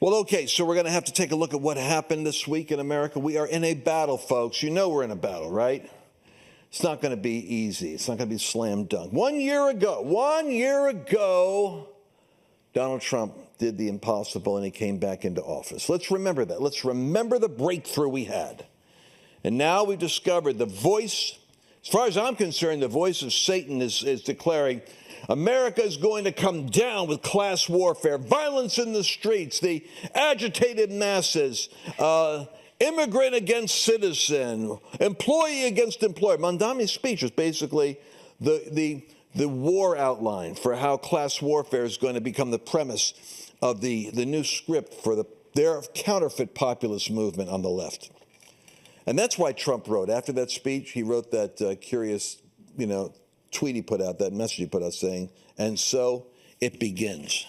Well, okay, so we're going to have to take a look at what happened this week in America. We are in a battle, folks. You know we're in a battle, right? It's not going to be easy. It's not going to be slam dunk. 1 year ago, Donald Trump did the impossible and he came back into office. Let's remember that. Let's remember the breakthrough we had. And now we've discovered the voice, as far as I'm concerned, the voice of Satan is declaring America is going to come down with class warfare, violence in the streets, the agitated masses, immigrant against citizen, employee against employer. Mondami's speech was basically the war outline for how class warfare is going to become the premise of the new script for their counterfeit populist movement on the left. And that's why Trump wrote, after that speech, he wrote that curious, tweet he put out, that message he put out saying, and so it begins.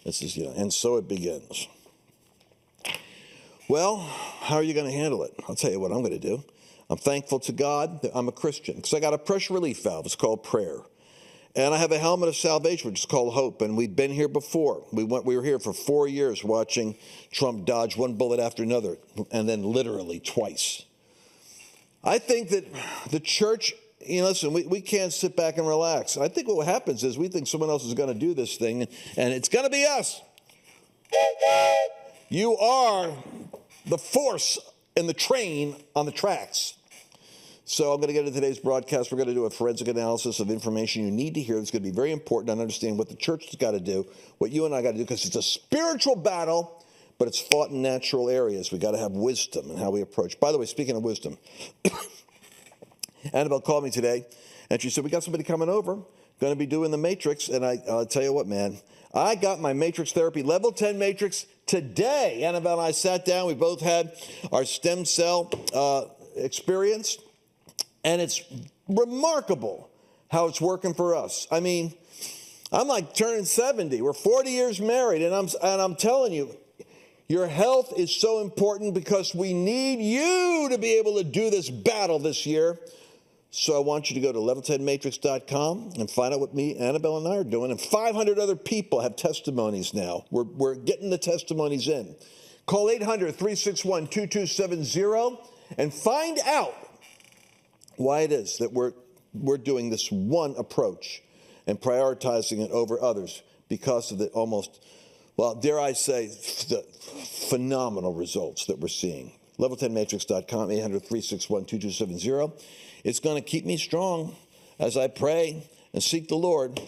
This is, and so it begins. Well, how are you going to handle it? I'll tell you what I'm going to do. I'm thankful to God that I'm a Christian because I got a pressure relief valve. It's called prayer. And I have a helmet of salvation, which is called hope. And we've been here before. We were here for 4 years watching Trump dodge one bullet after another, and then literally twice. I think that the church, listen, we can't sit back and relax. I think what happens is we think someone else is going to do this thing, and it's going to be us. You are the force in the train on the tracks. So I'm going to get into today's broadcast. We're going to do a forensic analysis of information you need to hear. It's going to be very important to understand what the church has got to do, what you and I got to do, because it's a spiritual battle, but it's fought in natural areas. We got to have wisdom in how we approach. By the way, speaking of wisdom, Annabelle called me today, and she said, we got somebody coming over, going to be doing the matrix. And I'll tell you what, man, I got my matrix therapy, level 10 matrix, today. Annabelle and I sat down. We both had our stem cell experience. And it's remarkable how it's working for us. I mean, I'm like turning 70. We're 40 years married, and I'm telling you, your health is so important because we need you to be able to do this battle this year. So I want you to go to level10matrix.com and find out what me, Annabelle, and I are doing. And 500 other people have testimonies now. We're getting the testimonies in. Call 800-361-2270 and find out why it is that we're doing this one approach and prioritizing it over others because of the almost, well, dare I say, the phenomenal results that we're seeing. Level10matrix.com, 800-361-2270. It's going to keep me strong as I pray and seek the Lord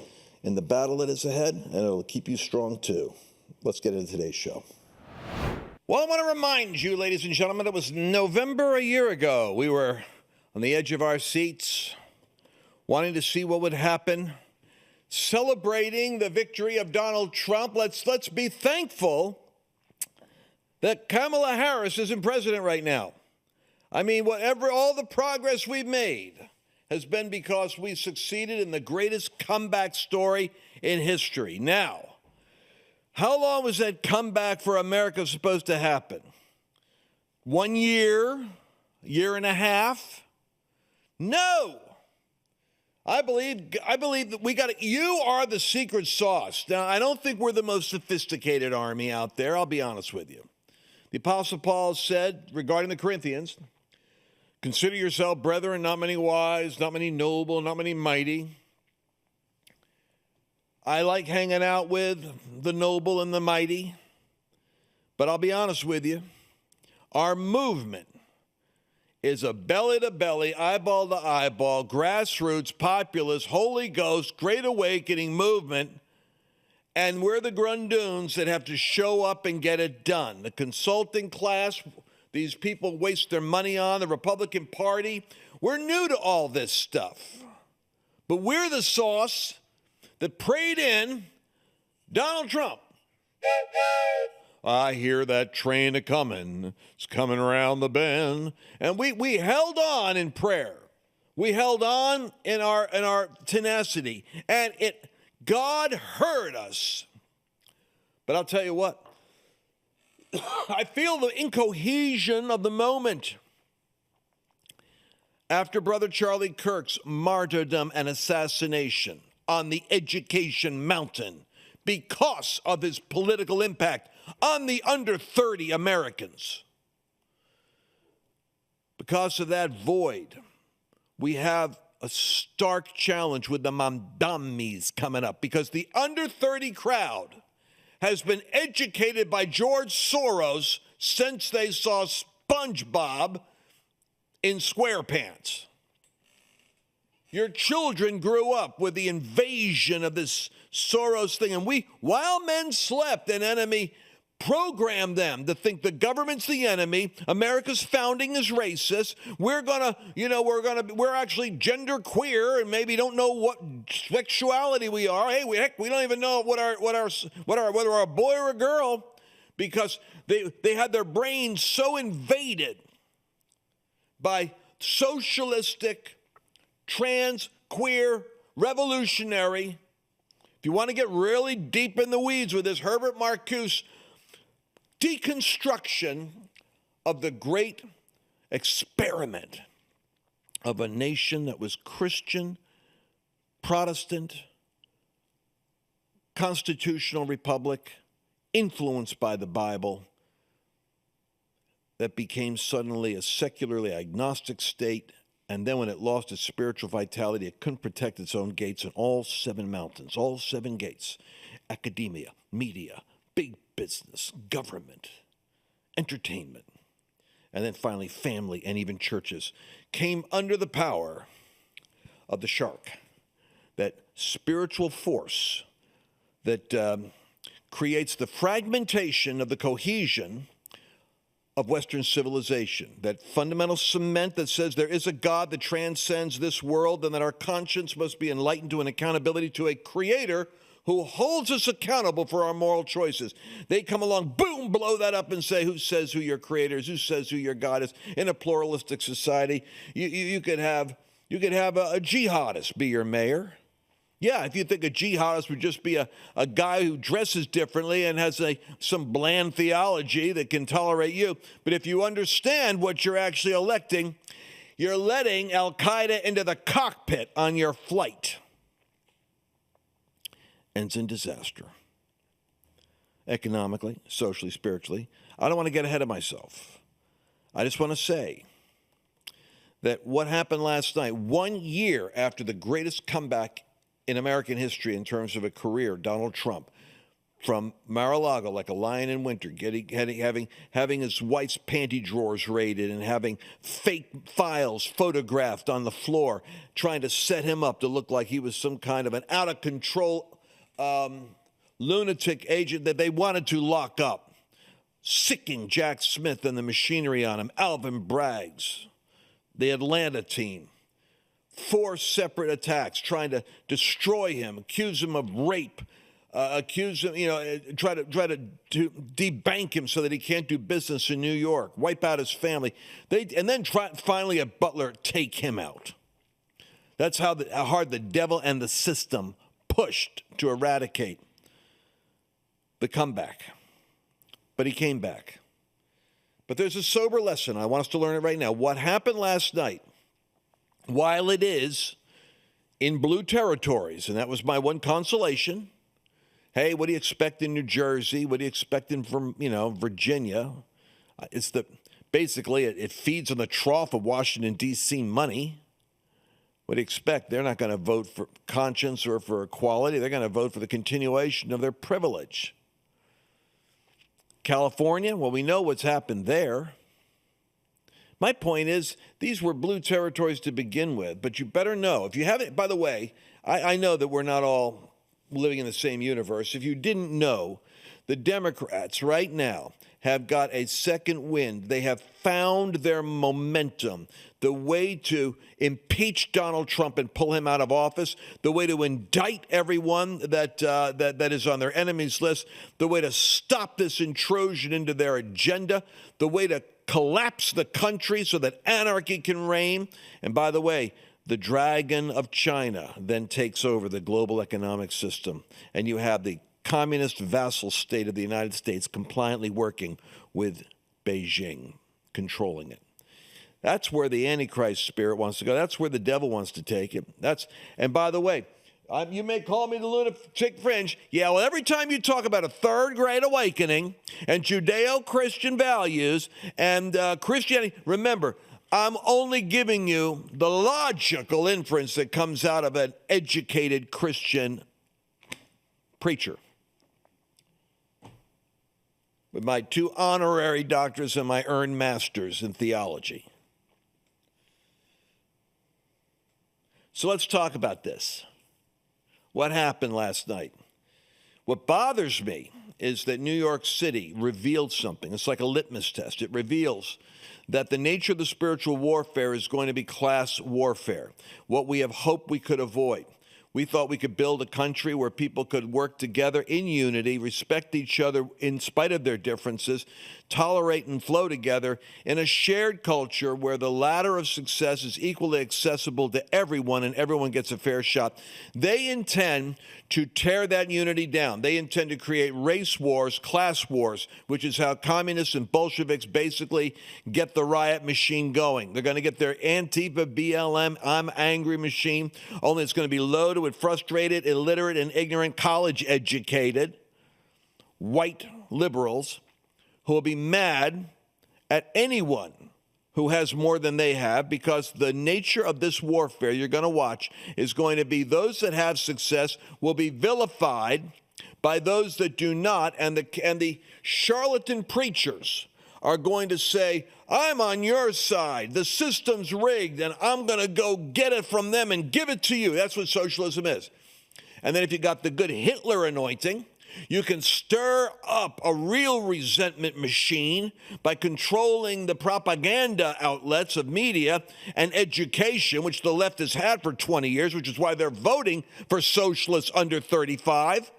in the battle that is ahead, and it'll keep you strong too. Let's get into today's show. Well, I want to remind you, ladies and gentlemen, it was November a year ago. We were on the edge of our seats, wanting to see what would happen, celebrating the victory of Donald Trump. Let's be thankful that Kamala Harris isn't president right now. I mean, all the progress we've made has been because we succeeded in the greatest comeback story in history. Now, how long was that comeback for America supposed to happen? 1 year, year and a half? No. I believe that you are the secret sauce. Now, I don't think we're the most sophisticated army out there, I'll be honest with you. The Apostle Paul said regarding the Corinthians, consider yourself brethren, not many wise, not many noble, not many mighty. I like hanging out with the noble and the mighty, but I'll be honest with you, our movement is a belly-to-belly, eyeball-to-eyeball, grassroots, populist, Holy Ghost, Great Awakening movement, and we're the grundoons that have to show up and get it done. The consulting class, these people waste their money on, the Republican Party, we're new to all this stuff. But we're the sauce that prayed in Donald Trump. I hear that train a-comin', it's coming around the bend. And we held on in prayer. We held on in our tenacity. And God heard us. But I'll tell you what, I feel the incohesion of the moment. After Brother Charlie Kirk's martyrdom and assassination on the education mountain because of his political impact on the under 30 Americans. Because of that void, we have a stark challenge with the Mamdamis coming up, because the under 30 crowd has been educated by George Soros since they saw SpongeBob in SquarePants. Your children grew up with the invasion of this Soros thing, and while men slept, an enemy programmed them to think the government's the enemy. America's founding is racist. We're actually gender queer and maybe don't know what sexuality we are. Hey, we don't even know whether we're a boy or a girl, because they had their brains so invaded by socialistic, trans, queer, revolutionary. If you want to get really deep in the weeds with this, Herbert Marcuse deconstruction of the great experiment of a nation that was Christian, Protestant, constitutional republic, influenced by the Bible, that became suddenly a secularly agnostic state. And then when it lost its spiritual vitality, it couldn't protect its own gates in all 7 mountains, all 7 gates: academia, media, big business, government, entertainment, and then finally family and even churches came under the power of the shark, that spiritual force that creates the fragmentation of the cohesion of Western civilization, that fundamental cement that says there is a God that transcends this world and that our conscience must be enlightened to an accountability to a creator who holds us accountable for our moral choices. They come along, boom, blow that up and say, who says who your creator is? Who says who your God is? In a pluralistic society, you could have a jihadist be your mayor. Yeah, if you think a jihadist would just be a guy who dresses differently and has some bland theology that can tolerate you. But if you understand what you're actually electing, you're letting Al-Qaeda into the cockpit on your flight. Ends in disaster. Economically, socially, spiritually. I don't want to get ahead of myself. I just want to say that what happened last night, 1 year after the greatest comeback in American history in terms of a career, Donald Trump, from Mar-a-Lago like a lion in winter, having his wife's panty drawers raided and having fake files photographed on the floor, trying to set him up to look like he was some kind of an out-of-control lunatic agent that they wanted to lock up, sicking Jack Smith and the machinery on him, Alvin Bragg's, the Atlanta team. 4 separate attacks trying to destroy him, accuse him of rape, accuse him, try to debank him so that he can't do business in New York, wipe out his family. And then finally at Butler, take him out. That's how hard the devil and the system pushed to eradicate the comeback. But he came back. But there's a sober lesson. I want us to learn it right now. What happened last night, while it is in blue territories, and that was my one consolation. Hey, what do you expect in New Jersey? What do you expect from, Virginia? Basically, it feeds on the trough of Washington, D.C. money. What do you expect? They're not going to vote for conscience or for equality. They're going to vote for the continuation of their privilege. California, well, we know what's happened there. My point is, these were blue territories to begin with, but you better know. If you haven't, by the way, I know that we're not all living in the same universe. If you didn't know, the Democrats right now have got a second wind. They have found their momentum. The way to impeach Donald Trump and pull him out of office, the way to indict everyone that is on their enemies list, the way to stop this intrusion into their agenda, the way to collapse the country so that anarchy can reign. And by the way, the dragon of China then takes over the global economic system, and you have the communist vassal state of the United States compliantly working with Beijing, controlling it. That's where the Antichrist spirit wants to go. That's where the devil wants to take it. And by the way, You may call me the lunatic fringe. Yeah, well, every time you talk about a third great awakening and Judeo-Christian values and Christianity, remember, I'm only giving you the logical inference that comes out of an educated Christian preacher with my 2 honorary doctors and my earned masters in theology. So let's talk about this. What happened last night? What bothers me is that New York City revealed something. It's like a litmus test. It reveals that the nature of the spiritual warfare is going to be class warfare, what we have hoped we could avoid. We thought we could build a country where people could work together in unity, respect each other in spite of their differences, tolerate and flow together in a shared culture where the ladder of success is equally accessible to everyone and everyone gets a fair shot. They intend to tear that unity down. They intend to create race wars, class wars, which is how communists and Bolsheviks basically get the riot machine going. They're going to get their Antifa, BLM, I'm angry machine, only it's going to be loaded with frustrated, illiterate, and ignorant, college-educated white liberals who will be mad at anyone who has more than they have, because the nature of this warfare you're going to watch is going to be those that have success will be vilified by those that do not, and the charlatan preachers are going to say, I'm on your side, the system's rigged, and I'm going to go get it from them and give it to you. That's what socialism is. And then if you got the good Hitler anointing, you can stir up a real resentment machine by controlling the propaganda outlets of media and education, which the left has had for 20 years, which is why they're voting for socialists under 35.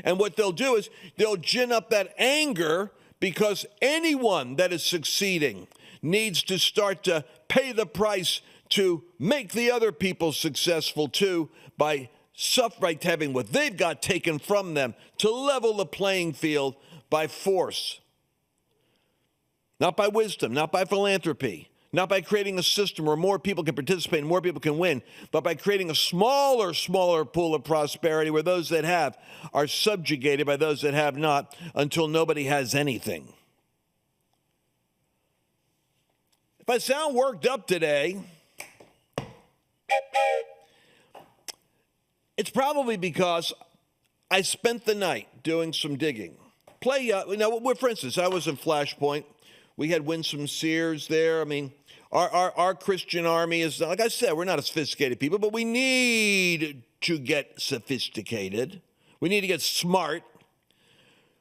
And what they'll do is they'll gin up that anger, because anyone that is succeeding needs to start to pay the price to make the other people successful too, by having what they've got taken from them, to level the playing field by force. Not by wisdom, not by philanthropy, not by creating a system where more people can participate and more people can win, but by creating a smaller pool of prosperity where those that have are subjugated by those that have not until nobody has anything. If I sound worked up today, it's probably because I spent the night doing some digging. For instance, I was in Flashpoint. We had Winsome Sears there. I mean, our Christian army is, like I said, we're not a sophisticated people, but we need to get sophisticated. We need to get smart.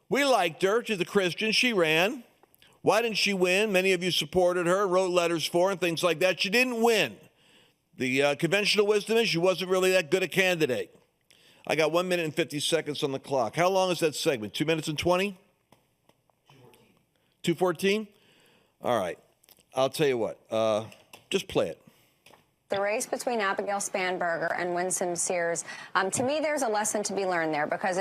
We liked her. She's a Christian. She ran. Why didn't she win? Many of you supported her, wrote letters for her, and things like that. She didn't win. The conventional wisdom is she wasn't really that good a candidate. I got 1 minute and 50 seconds on the clock. How long is that segment? 2 minutes and 20? 2:14? All right. I'll tell you what. Just play it. The race between Abigail Spanberger and Winsome Sears, to me, there's a lesson to be learned there, because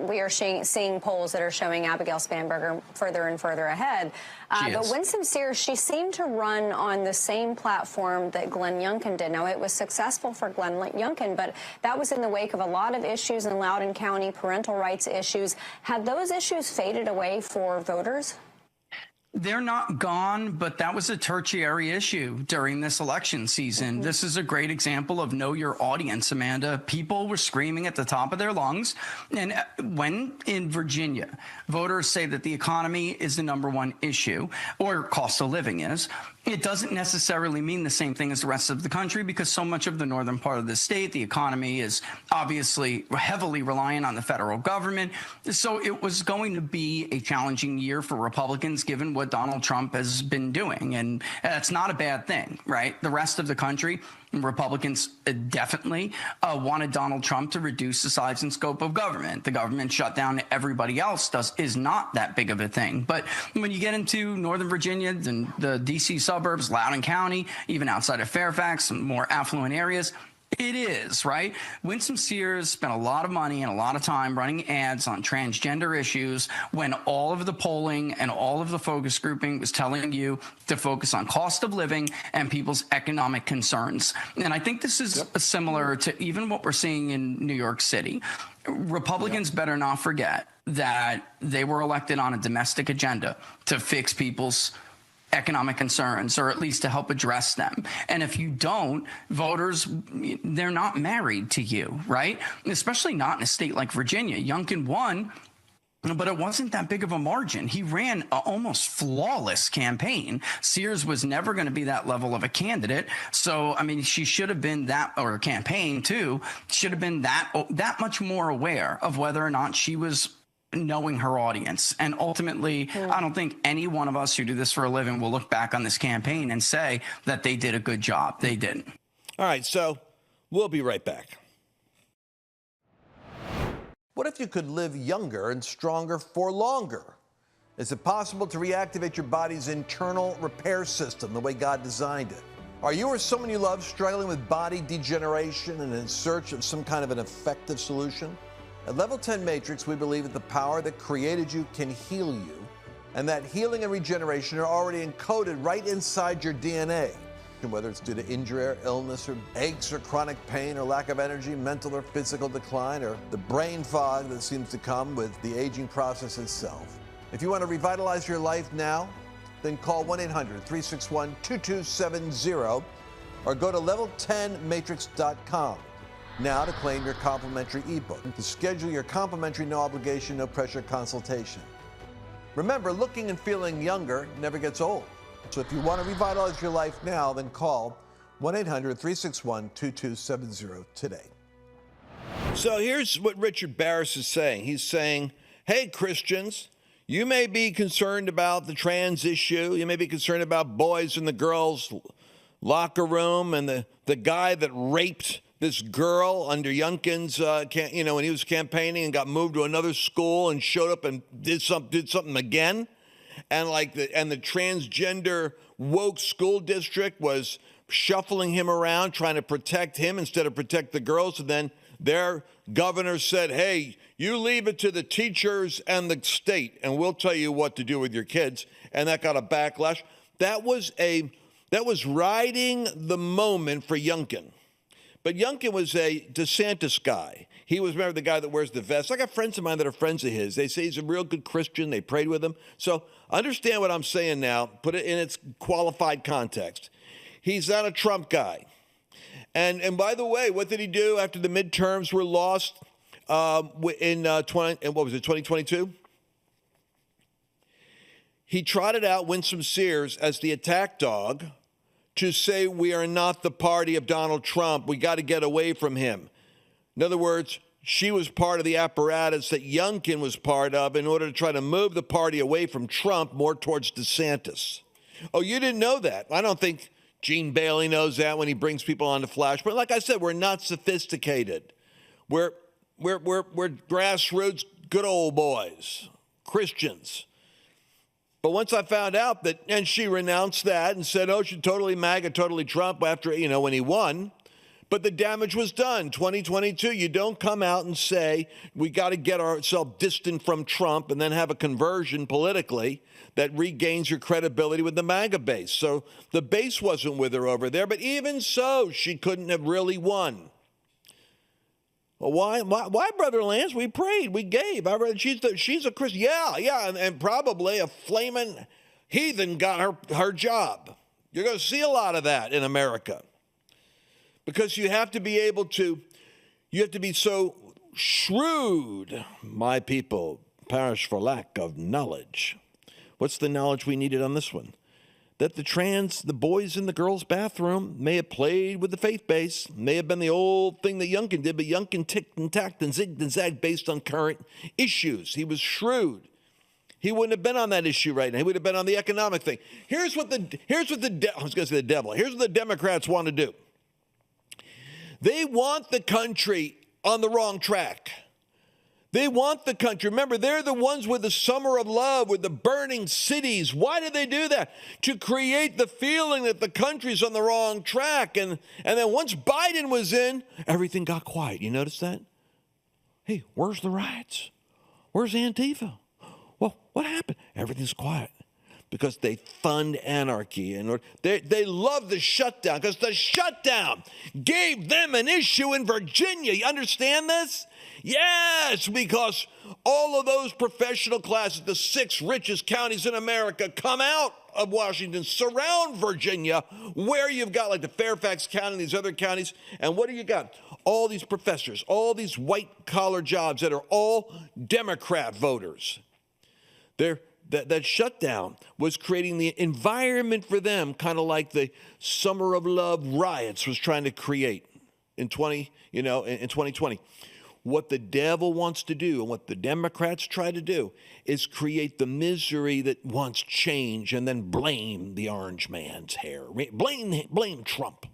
we are seeing polls that are showing Abigail Spanberger further and further ahead. But Winsome Sears, she seemed to run on the same platform that Glenn Youngkin did. Now, it was successful for Glenn Youngkin, but that was in the wake of a lot of issues in Loudoun County, parental rights issues. Have those issues faded away for voters? They're not gone, but that was a tertiary issue during this election season. Mm-hmm. This is a great example of know your audience, Amanda. People were screaming at the top of their lungs. And when in Virginia, voters say that the economy is the #1 issue, or cost of living is, it doesn't necessarily mean the same thing as the rest of the country, because so much of the northern part of the state, the economy is obviously heavily reliant on the federal government. So it was going to be a challenging year for Republicans, given what Donald Trump has been doing. And that's not a bad thing, right? The rest of the country, Republicans definitely wanted Donald Trump to reduce the size and scope of government. The government shutdown everybody else is not that big of a thing. But when you get into Northern Virginia and the D.C. suburbs, Loudoun County, even outside of Fairfax, some more affluent areas, It is, right? Winsome Sears spent a lot of money and a lot of time running ads on transgender issues when all of the polling and all of the focus grouping was telling you to focus on cost of living and people's economic concerns. And I think this is similar to even what we're seeing in New York City. Republicans better not forget that they were elected on a domestic agenda to fix people's economic concerns, or at least to help address them. And if you don't, voters, they're not married to you, right? Especially not in a state like Virginia. Youngkin won, but it wasn't that big of a margin. He ran an almost flawless campaign. Sears was never going to be that level of a candidate. So, I mean, she should have been that, or a campaign too, should have been that much more aware of whether or not she was knowing her audience. And ultimately, I don't think any one of us who do this for a living will look back on this campaign and say that they did a good job. They didn't. All right, so we'll be right back. What if you could live younger and stronger for longer? Is it possible to reactivate your body's internal repair system the way God designed it? Are you or someone you love struggling with body degeneration and in search of some kind of an effective solution? At Level 10 Matrix, we believe that the power that created you can heal you, and that healing and regeneration are already encoded right inside your DNA. And whether it's due to injury or illness or aches or chronic pain or lack of energy, mental or physical decline, or the brain fog that seems to come with the aging process itself. If you want to revitalize your life now, then call 1-800-361-2270 or go to level10matrix.com. Now to claim your complimentary ebook, to schedule your complimentary no obligation, no pressure consultation. Remember, looking and feeling younger never gets old. So if you want to revitalize your life now, then call 1-800-361-2270 today. So here's what Richard Barris is saying. He's saying, hey, Christians, you may be concerned about the trans issue. You may be concerned about boys in the girls' locker room and the guy that raped this girl under Youngkin's, when he was campaigning and got moved to another school and showed up and did something again, and the transgender woke school district was shuffling him around, trying to protect him instead of protect the girls. And then their governor said, "Hey, you leave it to the teachers and the state, and we'll tell you what to do with your kids." And that got a backlash. That was riding the moment for Youngkin. But Youngkin was a DeSantis guy. He was, remember, the guy that wears the vest. I got friends of mine that are friends of his. They say he's a real good Christian. They prayed with him. So understand what I'm saying now. Put it in its qualified context. He's not a Trump guy. And by the way, what did he do after the midterms were lost in 2022? He trotted out Winsome Sears as the attack dog to say we are not the party of Donald Trump. We got to get away from him. In other words, she was part of the apparatus that Youngkin was part of in order to try to move the party away from Trump more towards DeSantis. Oh, you didn't know that? I don't think Gene Bailey knows that when he brings people on the Flash. But like I said, we're not sophisticated. We're grassroots, good old boys, Christians. But once I found out that, and she renounced that and said, oh, she's totally MAGA, totally Trump after, when he won. But the damage was done. 2022, you don't come out and say, we got to get ourselves distant from Trump and then have a conversion politically that regains your credibility with the MAGA base. So the base wasn't with her over there. But even so, she couldn't have really won. Well, why, Brother Lance? We prayed, we gave. She's a Christian. Yeah, and probably a flaming heathen got her job. You're going to see a lot of that in America. Because you have to be so shrewd. My people perish for lack of knowledge. What's the knowledge we needed on this one? That the boys in the girls' bathroom may have played with the faith base, may have been the old thing that Youngkin did, but Youngkin ticked and tacked and zigged and zagged based on current issues. He was shrewd. He wouldn't have been on that issue right now. He would have been on the economic thing. Here's what the Democrats want to do. They want the country on the wrong track. They want the country. Remember, they're the ones with the summer of love, with the burning cities. Why did they do that? To create the feeling that the country's on the wrong track. And then once Biden was in, everything got quiet. You notice that? Hey, where's the riots? Where's Antifa? Well, what happened? Everything's quiet. Because they fund anarchy. And they love the shutdown because the shutdown gave them an issue in Virginia. You understand this? Yes, because all of those professional classes, the 6 richest counties in America, come out of Washington, surround Virginia, where you've got like the Fairfax County and these other counties. And what do you got? All these professors, all these white-collar jobs that are all Democrat voters. That shutdown was creating the environment for them, kind of like the Summer of Love riots was trying to create in 2020. What the devil wants to do and what the Democrats try to do is create the misery that wants change and then blame the orange man's hair. Blame Trump.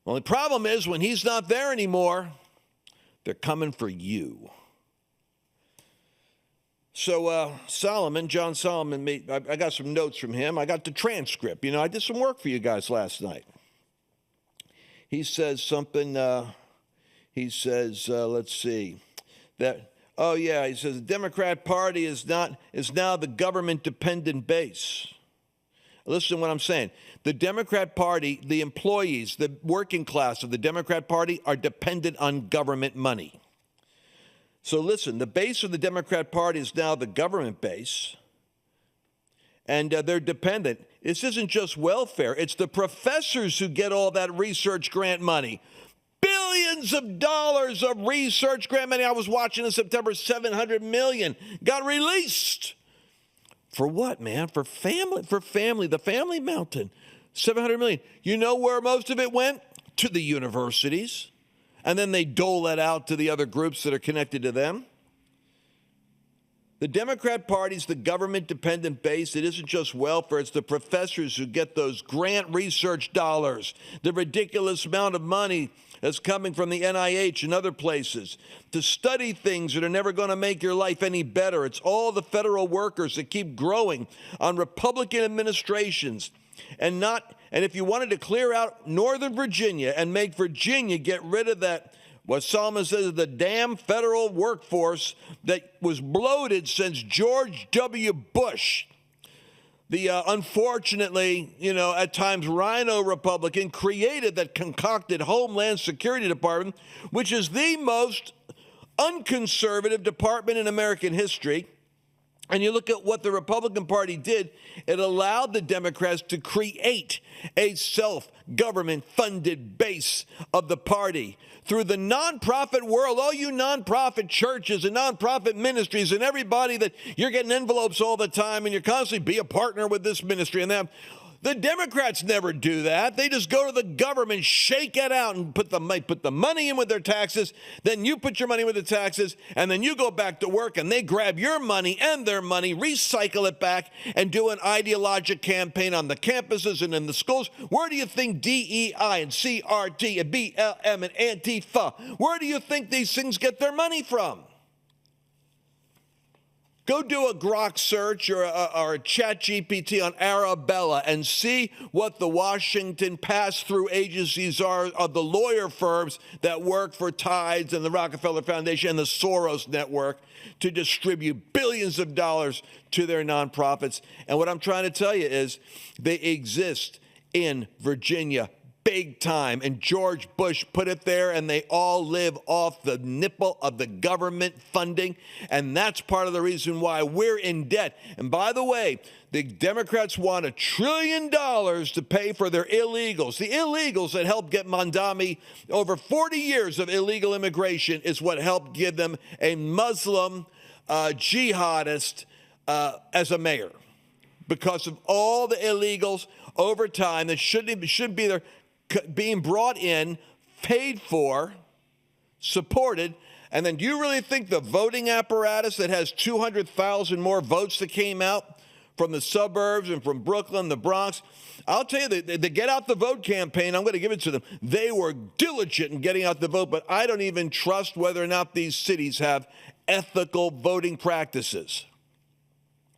Well, the problem is when he's not there anymore, they're coming for you. So John Solomon, I got some notes from him. I got the transcript. I did some work for you guys last night. He says something, let's see, he says the Democrat Party is now the government-dependent base. Listen to what I'm saying. The Democrat Party, the employees, the working class of the Democrat Party are dependent on government money. So listen, the base of the Democrat Party is now the government base, and they're dependent. This isn't just welfare. It's the professors who get all that research grant money. Billions of dollars of research grant money. I was watching in September, $700 million got released. For what, man? For family, the family mountain. $700 million. You know where most of it went? To the universities. And then they dole that out to the other groups that are connected to them. The Democrat Party's the government-dependent base. It isn't just welfare. It's the professors who get those grant research dollars, the ridiculous amount of money that's coming from the NIH and other places to study things that are never going to make your life any better. It's all the federal workers that keep growing on Republican administrations. And if you wanted to clear out Northern Virginia and make Virginia get rid of that, what Solomon says is the damn federal workforce that was bloated since George W. Bush, the unfortunately, at times rhino Republican, created that concocted Homeland Security Department, which is the most unconservative department in American history. And you look at what the Republican Party did, it allowed the Democrats to create a self-government-funded base of the party through the nonprofit world, all you nonprofit churches and nonprofit ministries and everybody that you're getting envelopes all the time and you're constantly be a partner with this ministry and that. The Democrats never do that. They just go to the government, shake it out, and put the money in with their taxes. Then you put your money with the taxes, and then you go back to work, and they grab your money and their money, recycle it back, and do an ideologic campaign on the campuses and in the schools. Where do you think DEI and CRT and BLM and Antifa, where do you think these things get their money from? Go do a Grok search or a Chat GPT on Arabella and see what the Washington pass-through agencies are of the lawyer firms that work for Tides and the Rockefeller Foundation and the Soros Network to distribute billions of dollars to their nonprofits. And what I'm trying to tell you is they exist in Virginia big time, and George Bush put it there, and they all live off the nipple of the government funding, and that's part of the reason why we're in debt. And by the way, the Democrats want $1 trillion to pay for their illegals. The illegals that helped get Mondami over 40 years of illegal immigration is what helped give them a Muslim jihadist as a mayor, because of all the illegals over time that shouldn't be there, being brought in, paid for, supported. And then do you really think the voting apparatus that has 200,000 more votes that came out from the suburbs and from Brooklyn, the Bronx. I'll tell you, the Get Out the Vote campaign, I'm going to give it to them. They were diligent in getting out the vote, but I don't even trust whether or not these cities have ethical voting practices.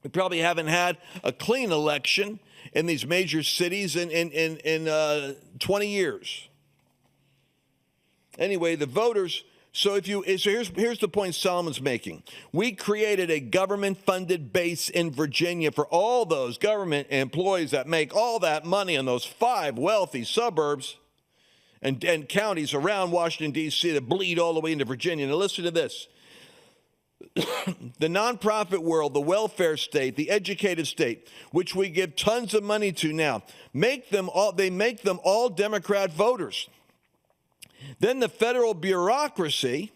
We probably haven't had a clean election in these major cities in 20 years. Anyway, the voters. So here's the point Solomon's making. We created a government-funded base in Virginia for all those government employees that make all that money in those 5 wealthy suburbs and counties around Washington, D.C. that bleed all the way into Virginia. Now listen to this. The nonprofit world, the welfare state, the educated state, which we give tons of money to now, they make them all Democrat voters. Then the federal bureaucracy,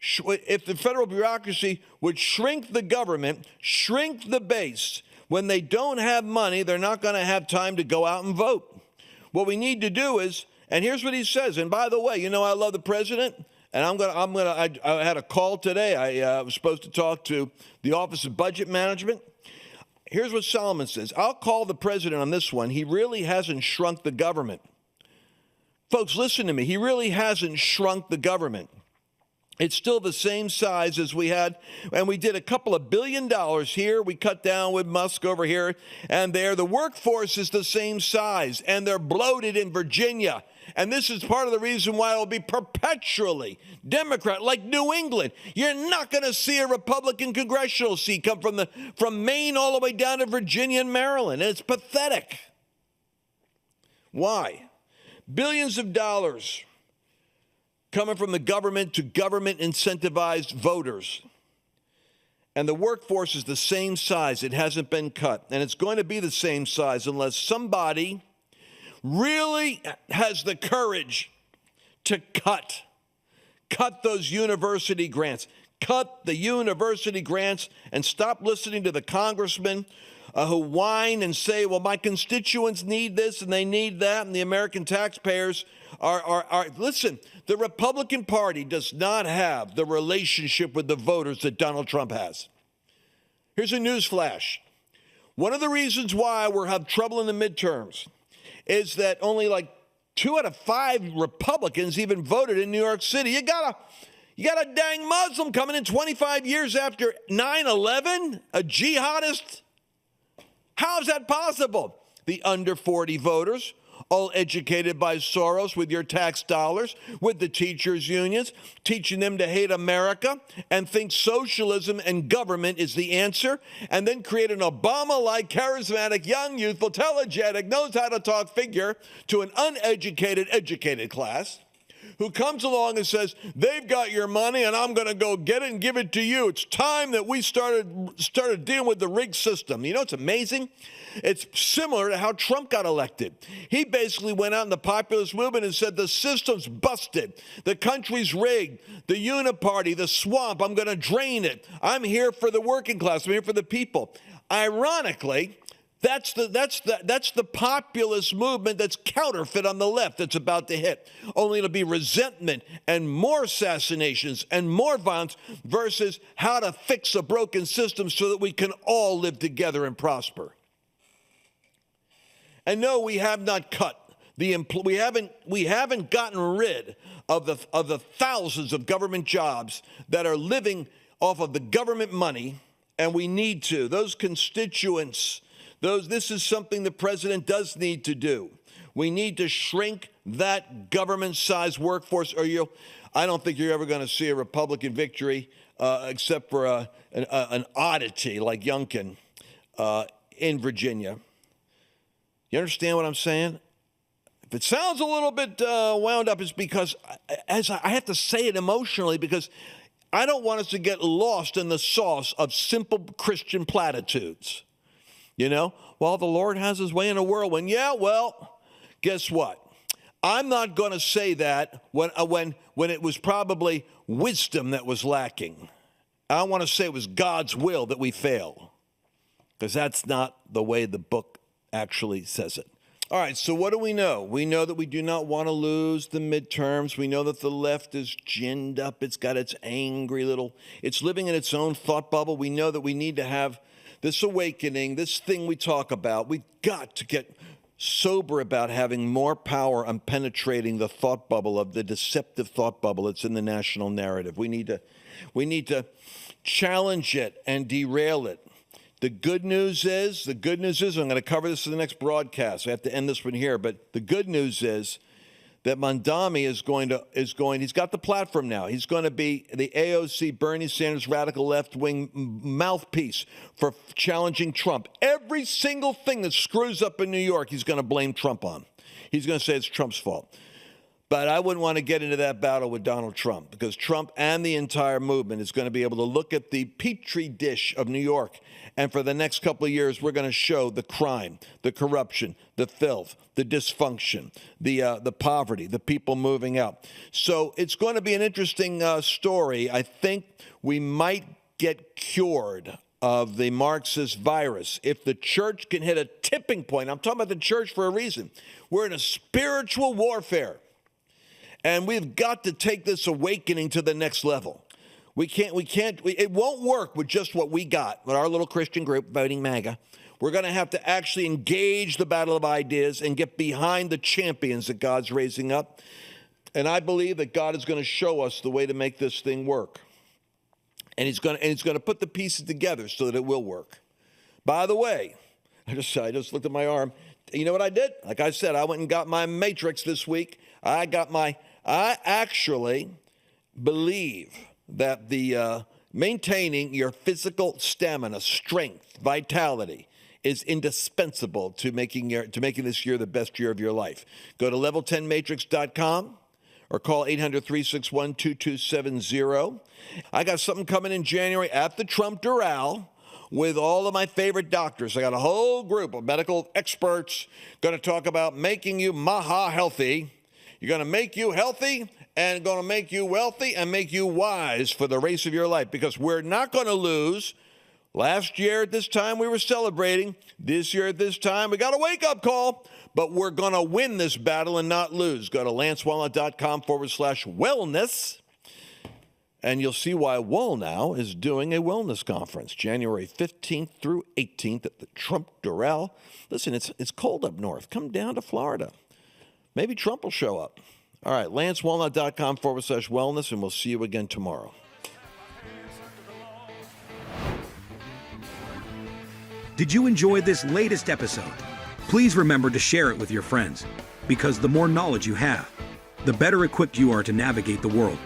if the federal bureaucracy would shrink the government, shrink the base, when they don't have money, they're not going to have time to go out and vote. What we need to do is, and here's what he says, and by the way, you know I love the president. And I had a call today. I was supposed to talk to the Office of Budget Management. Here's what Solomon says. I'll call the president on this one. He really hasn't shrunk the government. Folks, listen to me. He really hasn't shrunk the government. It's still the same size as we had, and we did a couple of $1 billion here. We cut down with Musk over here and there. The workforce is the same size, and they're bloated in Virginia. And this is part of the reason why it will be perpetually Democrat, like New England. You're not going to see a Republican congressional seat come from Maine all the way down to Virginia and Maryland. And it's pathetic. Why? Billions of dollars coming from the government to government incentivized voters. And the workforce is the same size. It hasn't been cut. And it's going to be the same size unless somebody really has the courage to cut those university grants. Cut the university grants and stop listening to the congressmen who whine and say, well, my constituents need this and they need that, and the American taxpayers are listen, the Republican Party does not have the relationship with the voters that Donald Trump has. Here's a news flash. One of the reasons why we're having trouble in the midterms is that only like 2 out of 5 Republicans even voted in New York City. You got a dang Muslim coming in 25 years after 9/11, a jihadist. How is that possible? The under 40 voters, all educated by Soros with your tax dollars, with the teachers' unions, teaching them to hate America and think socialism and government is the answer, and then create an Obama-like, charismatic, young, youthful, telegenic, knows how to talk figure to an uneducated, educated class who comes along and says, they've got your money and I'm going to go get it and give it to you. It's time that we started dealing with the rigged system. You know, it's amazing. It's similar to how Trump got elected. He basically went out in the populist movement and said, the system's busted. The country's rigged. The uniparty, the swamp, I'm going to drain it. I'm here for the working class. I'm here for the people. Ironically, that's the populist movement that's counterfeit on the left that's about to hit. Only it'll be resentment and more assassinations and more violence versus how to fix a broken system so that we can all live together and prosper. And no, we have not cut we haven't gotten rid of the thousands of government jobs that are living off of the government money, and we need to. Those constituents. This is something the president does need to do. We need to shrink that government-sized workforce, or I don't think you're ever going to see a Republican victory except for an oddity like Youngkin in Virginia. You understand what I'm saying? If it sounds a little bit wound up, it's because I have to say it emotionally, because I don't want us to get lost in the sauce of simple Christian platitudes. You know, well, the Lord has his way in a whirlwind. Yeah, well, guess what? I'm not going to say that when it was probably wisdom that was lacking. I want to say it was God's will that we fail, because that's not the way the book actually says it. All right, so what do we know? We know that we do not want to lose the midterms. We know that the left is ginned up. It's got its angry little, it's living in its own thought bubble. We know that we need to have this awakening, this thing we talk about, we've got to get sober about having more power on penetrating the thought bubble of the deceptive thought bubble that's in the national narrative. We need to challenge it and derail it. The good news is, I'm going to cover this in the next broadcast. I have to end this one here, but the good news is that Mondami he's got the platform now. He's going to be the AOC, Bernie Sanders, radical left-wing mouthpiece for challenging Trump. Every single thing that screws up in New York, he's going to blame Trump on. He's going to say it's Trump's fault. But I wouldn't want to get into that battle with Donald Trump, because Trump and the entire movement is going to be able to look at the petri dish of New York. And for the next couple of years, we're going to show the crime, the corruption, the filth, the dysfunction, the poverty, the people moving out. So it's going to be an interesting story. I think we might get cured of the Marxist virus if the church can hit a tipping point. I'm talking about the church for a reason. We're in a spiritual warfare. And we've got to take this awakening to the next level. It won't work with just what we got with our little Christian group, Voting MAGA. We're going to have to actually engage the battle of ideas and get behind the champions that God's raising up. And I believe that God is going to show us the way to make this thing work. And He's going to put the pieces together so that it will work. By the way, I just looked at my arm. You know what I did? Like I said, I went and got my matrix this week. I actually believe that the maintaining your physical stamina, strength, vitality is indispensable to making this year the best year of your life. Go to level10matrix.com or call 800-361-2270. I got something coming in January at the Trump Doral with all of my favorite doctors. I got a whole group of medical experts going to talk about making you maha healthy. You're going to make you healthy and going to make you wealthy and make you wise for the race of your life, because we're not going to lose. Last year at this time, we were celebrating. This year at this time, we got a wake-up call, but we're going to win this battle and not lose. Go to lancewallnau.com/wellness, and you'll see why Wallnau is doing a wellness conference, January 15th through 18th at the Trump Doral. Listen, it's cold up north. Come down to Florida. Maybe Trump will show up. All right, lancewallnau.com/wellness, and we'll see you again tomorrow. Did you enjoy this latest episode? Please remember to share it with your friends, because the more knowledge you have, the better equipped you are to navigate the world